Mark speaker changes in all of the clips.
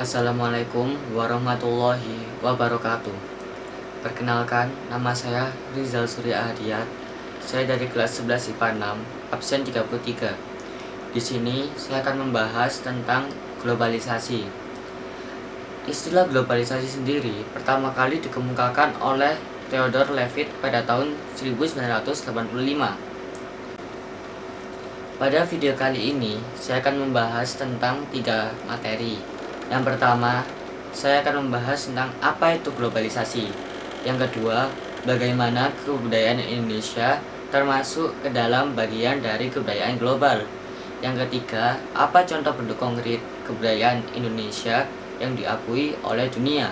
Speaker 1: Assalamualaikum warahmatullahi wabarakatuh. Perkenalkan, nama saya Rizal Surya Ahdiat. Saya dari kelas 11 IPA 6, absen 33. Di sini saya akan membahas tentang globalisasi. Istilah globalisasi sendiri pertama kali dikemukakan oleh Theodore Levitt pada tahun 1985. Pada video kali ini, saya akan membahas tentang 3 materi. Yang pertama, saya akan membahas tentang apa itu globalisasi. Yang kedua, bagaimana kebudayaan Indonesia termasuk ke dalam bagian dari kebudayaan global. Yang ketiga, apa contoh bentuk konkret kebudayaan Indonesia yang diakui oleh dunia.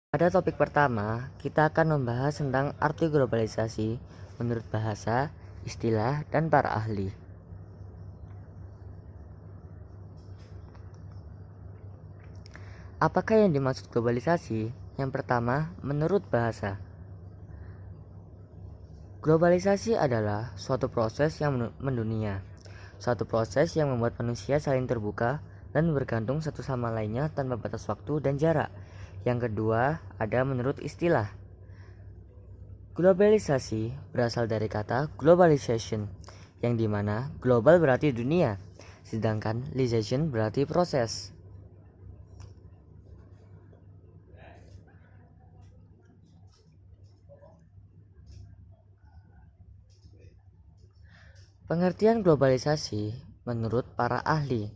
Speaker 1: Pada topik pertama, kita akan membahas tentang arti globalisasi menurut bahasa, istilah, dan para ahli. Apakah yang dimaksud globalisasi? Yang pertama, menurut bahasa. Globalisasi adalah suatu proses yang mendunia. Suatu proses yang membuat manusia saling terbuka dan bergantung satu sama lainnya tanpa batas waktu dan jarak. Yang kedua, ada menurut istilah. Globalisasi berasal dari kata globalization, yang dimana global berarti dunia, sedangkan lisation berarti proses. Pengertian globalisasi menurut para ahli.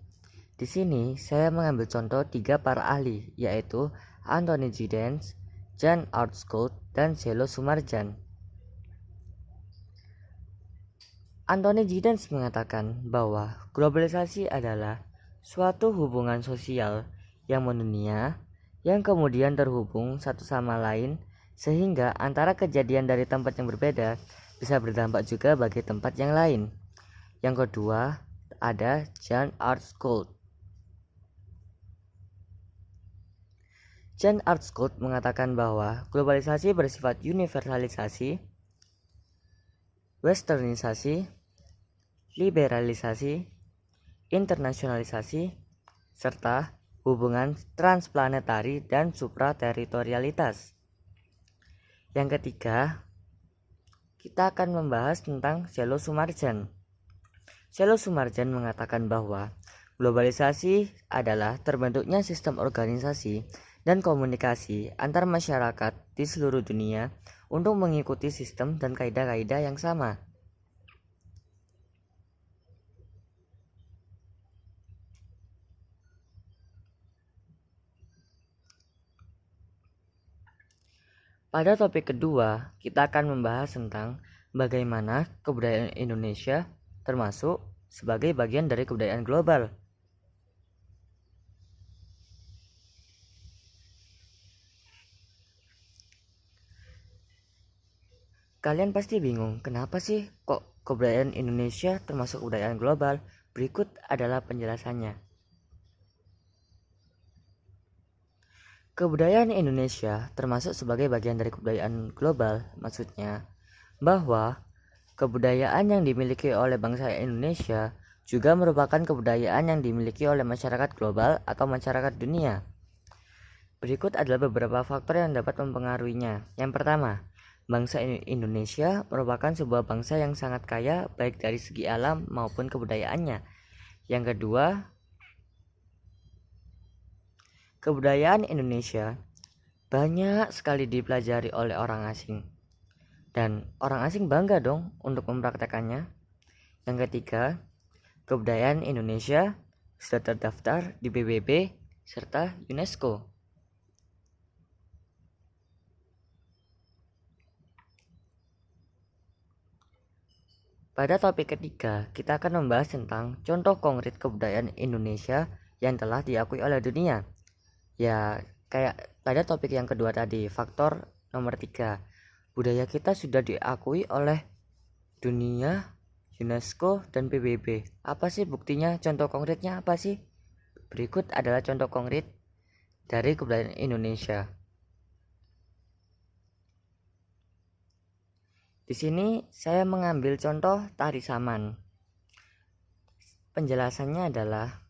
Speaker 1: Di sini saya mengambil contoh 3 para ahli, yaitu Anthony Giddens, Jan Ardscout, dan Selo Sumarjan. Anthony Giddens mengatakan bahwa globalisasi adalah suatu hubungan sosial yang mendunia yang kemudian terhubung satu sama lain sehingga antara kejadian dari tempat yang berbeda bisa berdampak juga bagi tempat yang lain. Yang kedua ada Jan Ardscout. Jan Ardscout mengatakan bahwa globalisasi bersifat universalisasi, westernisasi, liberalisasi, internasionalisasi, serta hubungan transplanetari dan suprateritorialitas. Yang ketiga, kita akan membahas tentang Selo Sumarjan. Selo Sumarjan mengatakan bahwa globalisasi adalah terbentuknya sistem organisasi dan komunikasi antar masyarakat di seluruh dunia untuk mengikuti sistem dan kaidah-kaidah yang sama. Pada topik kedua, kita akan membahas tentang bagaimana kebudayaan Indonesia termasuk sebagai bagian dari kebudayaan global. Kalian pasti bingung, kenapa sih kok kebudayaan Indonesia termasuk kebudayaan global? Berikut adalah penjelasannya. Kebudayaan Indonesia termasuk sebagai bagian dari kebudayaan global, maksudnya bahwa kebudayaan yang dimiliki oleh bangsa Indonesia juga merupakan kebudayaan yang dimiliki oleh masyarakat global atau masyarakat dunia. Berikut adalah beberapa faktor yang dapat mempengaruhinya. Yang pertama, bangsa Indonesia merupakan sebuah bangsa yang sangat kaya baik dari segi alam maupun kebudayaannya. Yang kedua, kebudayaan Indonesia banyak sekali dipelajari oleh orang asing. Dan orang asing bangga dong untuk mempraktekannya. Yang ketiga, kebudayaan Indonesia sudah terdaftar di PBB serta UNESCO. Pada topik ketiga, kita akan membahas tentang contoh konkret kebudayaan Indonesia yang telah diakui oleh dunia. Ya, kayak pada topik yang kedua tadi, faktor nomor 3. Budaya kita sudah diakui oleh dunia, UNESCO, dan PBB. Apa sih buktinya? Contoh konkretnya apa sih? Berikut adalah contoh konkret dari kebudayaan Indonesia. Di sini saya mengambil contoh tari saman. Penjelasannya adalah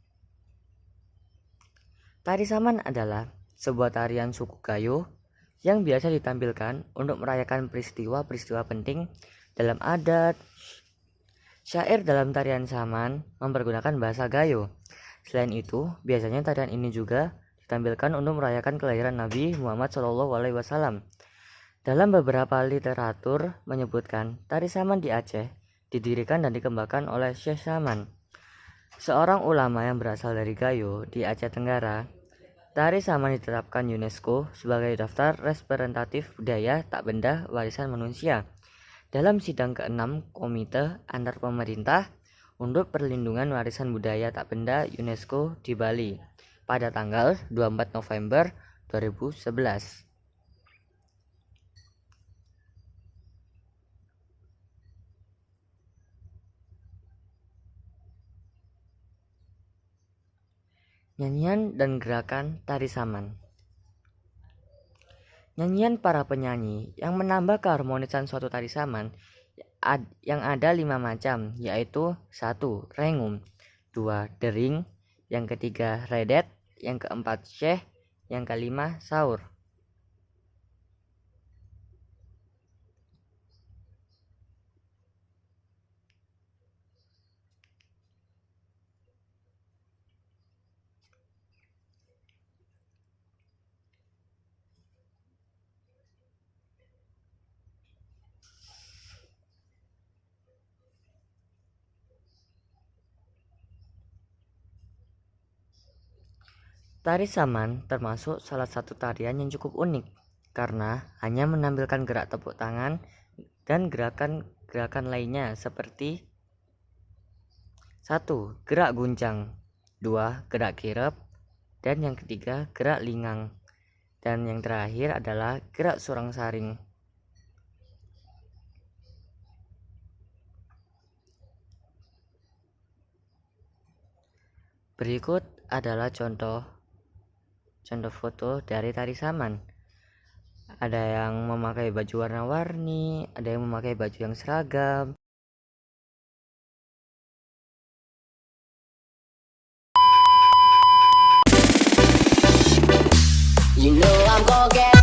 Speaker 1: tari saman adalah sebuah tarian suku Gayo yang biasa ditampilkan untuk merayakan peristiwa-peristiwa penting dalam adat. Syair dalam tarian saman mempergunakan bahasa Gayo. Selain itu, biasanya tarian ini juga ditampilkan untuk merayakan kelahiran Nabi Muhammad SAW. Dalam beberapa literatur menyebutkan tari saman di Aceh didirikan dan dikembangkan oleh Syekh Saman, seorang ulama yang berasal dari Gayo di Aceh Tenggara. Tari saman ditetapkan UNESCO sebagai daftar representatif budaya tak benda warisan manusia dalam sidang ke-6 Komite Antar Pemerintah untuk Perlindungan Warisan Budaya Tak Benda UNESCO di Bali pada tanggal 24 November 2011. Nyanyian dan gerakan tari saman. Nyanyian para penyanyi yang menambah keharmonisan suatu tari saman yang ada 5 macam, yaitu 1. Rengum, 2. Dering, yang ketiga redet, yang keempat syekh, yang kelima saur. Tari saman termasuk salah satu tarian yang cukup unik karena hanya menampilkan gerak tepuk tangan dan gerakan-gerakan lainnya seperti 1. Gerak guncang, 2. Gerak kirep, dan yang ketiga gerak lingang, dan yang terakhir adalah gerak surang saring. Berikut adalah contoh foto dari tari saman. Ada yang memakai baju warna-warni, ada yang memakai baju yang seragam. You know I'm gonna get